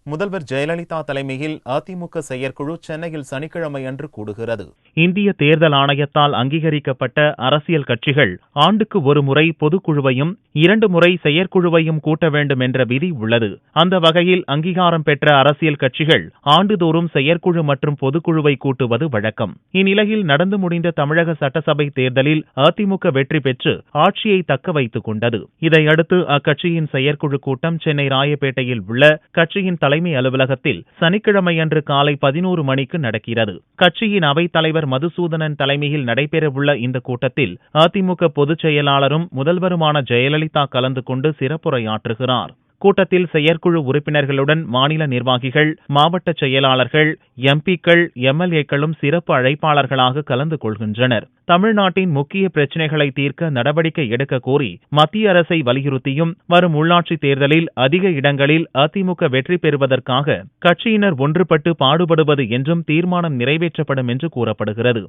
முதல்வர் ஜெயலலிதா தலைமையில் அதிமுக செயற்குழு சென்னையில் சனிக்கிழமை அன்று கூடுகிறது. இந்திய தேர்தல் ஆணையத்தால் அங்கீகரிக்கப்பட்ட அரசியல் கட்சிகள் ஆண்டுக்கு ஒரு முறை பொதுக்குழுவையும் 2 முறை செயற்குழுவையும் கூட்ட வேண்டும் என்ற விதி உள்ளது. அந்த வகையில் அங்கீகாரம் பெற்ற அரசியல் கட்சிகள் ஆண்டுதோறும் செயற்குழு மற்றும் பொதுக்குழுவை கூட்டுவது வழக்கம். இந்நிலையில் நடந்து முடிந்த தமிழக சட்டசபை தேர்தலில் அதிமுக வெற்றி பெற்று ஆட்சியை தக்க வைத்துக் கொண்டது. இதையடுத்து அக்கட்சியின் செயற்குழு கூட்டம் சென்னை ராயப்பேட்டையில் உள்ள கட்சியின் தலைமை அலுவலகத்தில் சனிக்கிழமையன்று காலை 11 மணிக்கு நடக்கிறது. கட்சியின் அவைத் தலைவர் மதுசூதனன் தலைமையில் நடைபெறவுள்ள இந்த கூட்டத்தில் அதிமுக பொதுச் செயலாளரும் முதல்வருமான ஜெயலலிதா கலந்து கொண்டு சிறப்புரையாற்றுகிறார். கூட்டத்தில் செயற்குழு உறுப்பினர்களுடன் மாநில நிர்வாகிகள், மாவட்ட செயலாளர்கள், எம்பிக்கள், எம்எல்ஏக்களும் சிறப்பு அழைப்பாளர்களாக கலந்து கொள்கின்றனர். தமிழ்நாட்டின் முக்கிய பிரச்சினைகளை தீர்க்க நடவடிக்கை எடுக்க கோரி மத்திய அரசை வலியுறுத்தியும் வரும் உள்ளாட்சி தேர்தலில் அதிக இடங்களில் அதிமுக வெற்றி பெறுவதற்காக கட்சியினர் ஒன்றுபட்டு பாடுபடுவது என்றும் தீர்மானம் நிறைவேற்றப்படும் என்று கூறப்படுகிறது.